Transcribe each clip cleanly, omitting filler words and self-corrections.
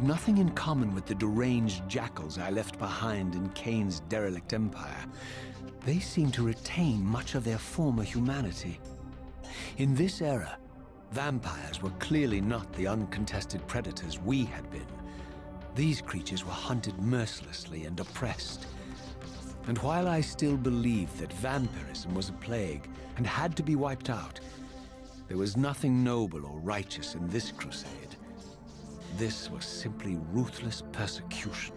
had nothing in common with the deranged jackals I left behind in Kain's derelict empire, they seemed to retain much of their former humanity. In this era, vampires were clearly not the uncontested predators we had been. These creatures were hunted mercilessly and oppressed. And while I still believed that vampirism was a plague and had to be wiped out, there was nothing noble or righteous in this crusade. This was simply ruthless persecution.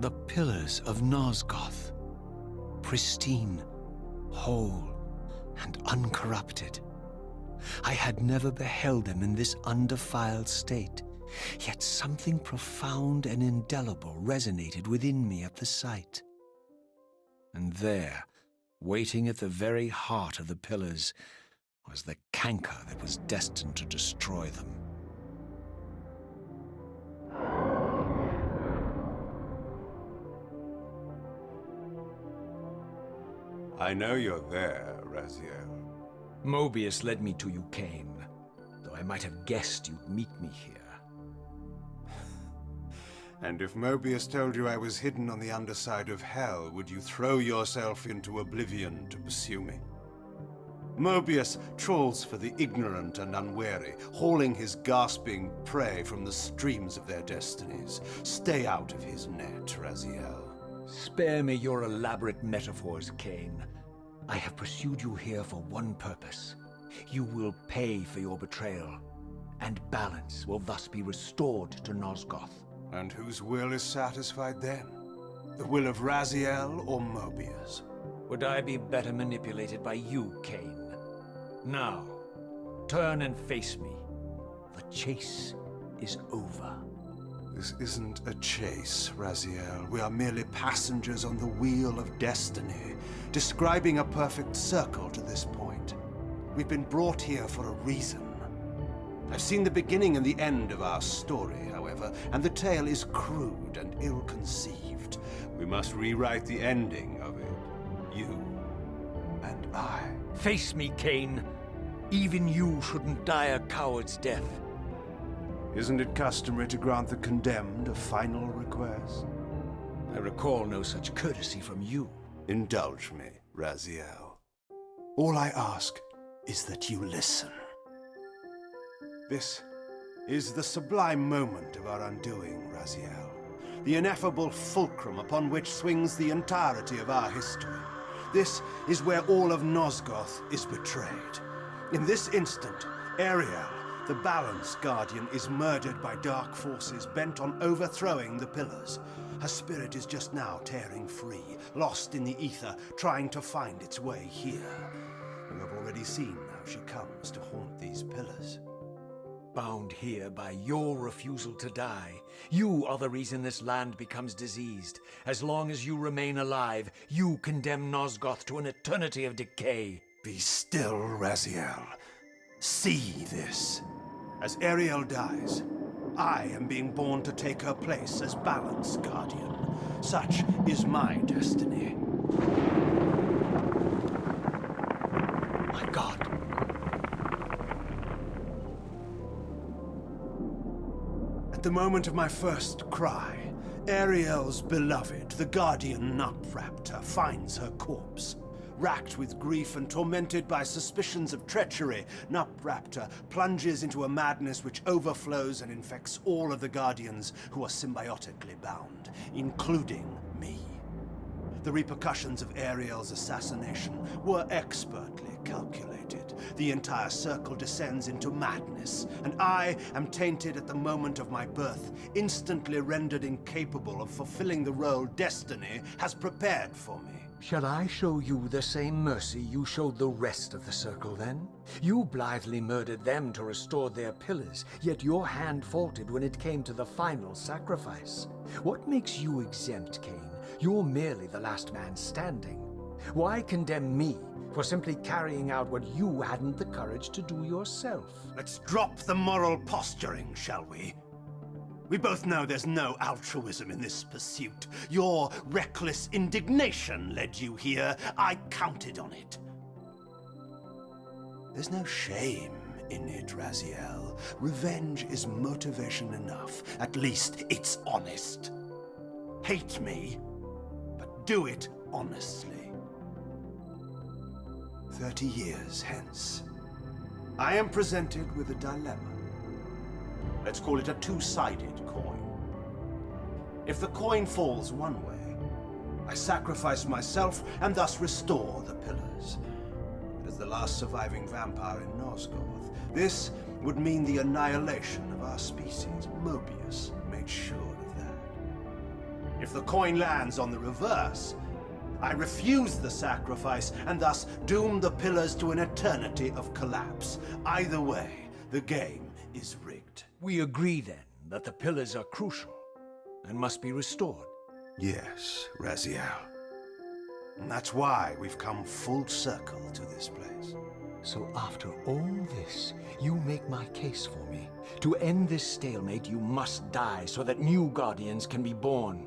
The pillars of Nosgoth, pristine, whole, and uncorrupted. I had never beheld them in this undefiled state, yet something profound and indelible resonated within me at the sight. And there, waiting at the very heart of the pillars, was the canker that was destined to destroy them. I know you're there, Raziel. Mobius led me to you, Kain, though I might have guessed you'd meet me here. And if Mobius told you I was hidden on the underside of hell, would you throw yourself into oblivion to pursue me? Mobius trawls for the ignorant and unwary, hauling his gasping prey from the streams of their destinies. Stay out of his net, Raziel. Spare me your elaborate metaphors, Kain. I have pursued you here for one purpose. You will pay for your betrayal, and balance will thus be restored to Nosgoth. And whose will is satisfied then? The will of Raziel or Mobius? Would I be better manipulated by you, Kain? Now, turn and face me. The chase is over. This isn't a chase, Raziel. We are merely passengers on the wheel of destiny, describing a perfect circle to this point. We've been brought here for a reason. I've seen the beginning and the end of our story, however, and the tale is crude and ill-conceived. We must rewrite the ending of it. You and I. Face me, Kain. Even you shouldn't die a coward's death. Isn't it customary to grant the condemned a final request? I recall no such courtesy from you. Indulge me, Raziel. All I ask is that you listen. This is the sublime moment of our undoing, Raziel. The ineffable fulcrum upon which swings the entirety of our history. This is where all of Nosgoth is betrayed. In this instant, Ariel, the Balance Guardian, is murdered by dark forces bent on overthrowing the pillars. Her spirit is just now tearing free, lost in the ether, trying to find its way here. You have already seen how she comes to haunt these pillars. Bound here by your refusal to die. You are the reason this land becomes diseased. As long as you remain alive, you condemn Nosgoth to an eternity of decay. Be still, Raziel. See this. As Ariel dies, I am being born to take her place as Balance Guardian. Such is my destiny. My God. At the moment of my first cry, Ariel's beloved, the Guardian Nupraptor, finds her corpse. Racked with grief and tormented by suspicions of treachery, Nupraptor plunges into a madness which overflows and infects all of the Guardians who are symbiotically bound, including me. The repercussions of Ariel's assassination were expertly calculated. The entire circle descends into madness, and I am tainted at the moment of my birth, instantly rendered incapable of fulfilling the role destiny has prepared for me. Shall I show you the same mercy you showed the rest of the circle, then? You blithely murdered them to restore their pillars, yet your hand faltered when it came to the final sacrifice. What makes you exempt, Kain? You're merely the last man standing. Why condemn me for simply carrying out what you hadn't the courage to do yourself? Let's drop the moral posturing, shall we? We both know there's no altruism in this pursuit. Your reckless indignation led you here. I counted on it. There's no shame in it, Raziel. Revenge is motivation enough. At least it's honest. Hate me, but do it honestly. 30 years hence, I am presented with a dilemma. Let's call it a two-sided coin. If the coin falls one way, I sacrifice myself and thus restore the pillars. But as the last surviving vampire in Nosgoth, this would mean the annihilation of our species. Mobius made sure of that. If the coin lands on the reverse, I refuse the sacrifice and thus doom the pillars to an eternity of collapse. Either way, the game is rigged. We agree, then, that the pillars are crucial and must be restored. Yes, Raziel. And that's why we've come full circle to this place. So after all this, you make my case for me. To end this stalemate, you must die so that new Guardians can be born.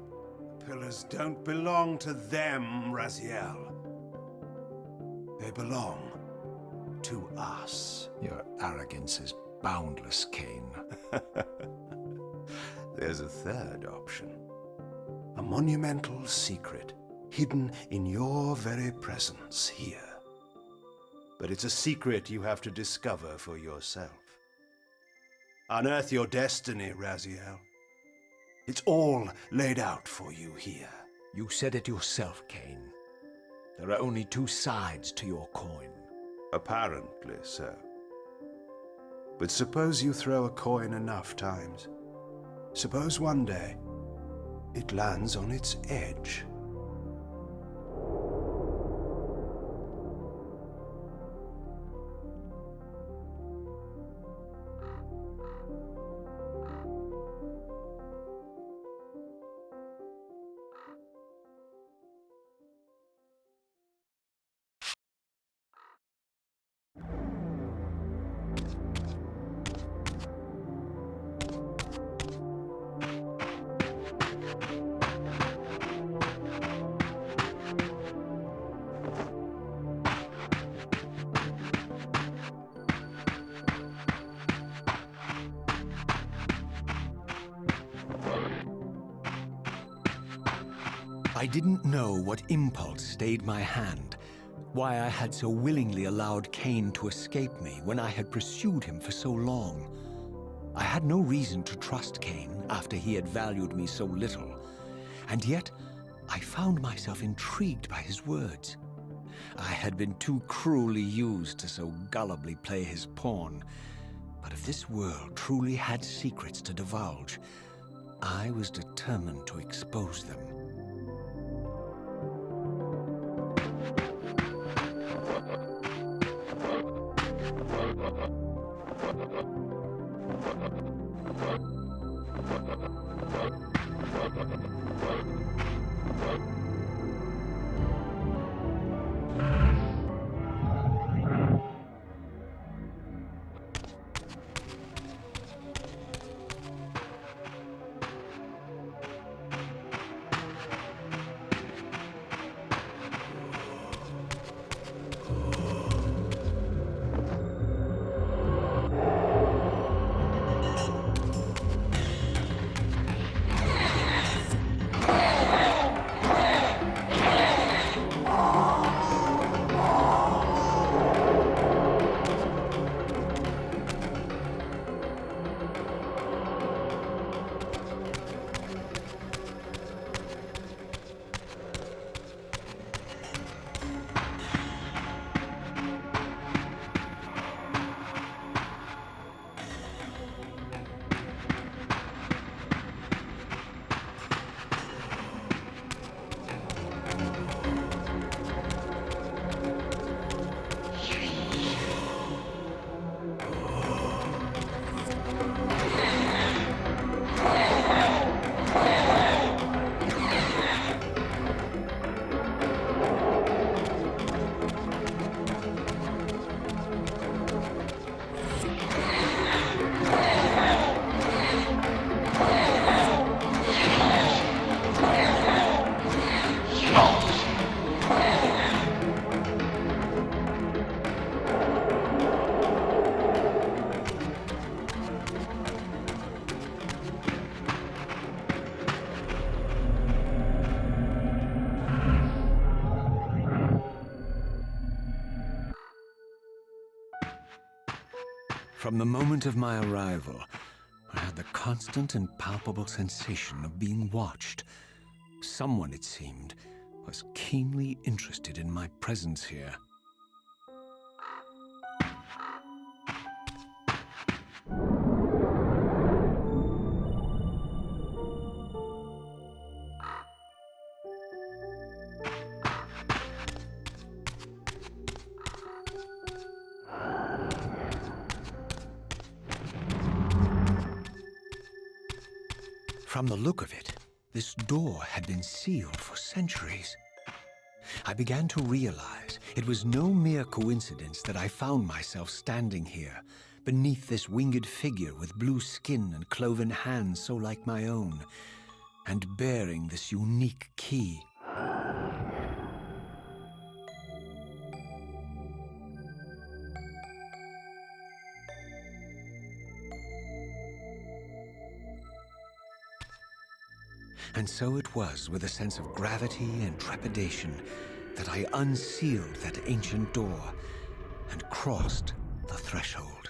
The pillars don't belong to them, Raziel. They belong to us. Your arrogance is boundless, Kain. There's a third option. A monumental secret, hidden in your very presence here. But it's a secret you have to discover for yourself. Unearth your destiny, Raziel. It's all laid out for you here. You said it yourself, Kain. There are only two sides to your coin. Apparently so. But suppose you throw a coin enough times. Suppose one day it lands on its edge. I didn't know what impulse stayed my hand, why I had so willingly allowed Kain to escape me when I had pursued him for so long. I had no reason to trust Kain after he had valued me so little, and yet I found myself intrigued by his words. I had been too cruelly used to so gullibly play his pawn, but if this world truly had secrets to divulge, I was determined to expose them. From the moment of my arrival, I had the constant and palpable sensation of being watched. Someone, it seemed, was keenly interested in my presence here. From the look of it, this door had been sealed for centuries. I began to realize it was no mere coincidence that I found myself standing here, beneath this winged figure with blue skin and cloven hands so like my own, and bearing this unique key. And so it was with a sense of gravity and trepidation that I unsealed that ancient door and crossed the threshold.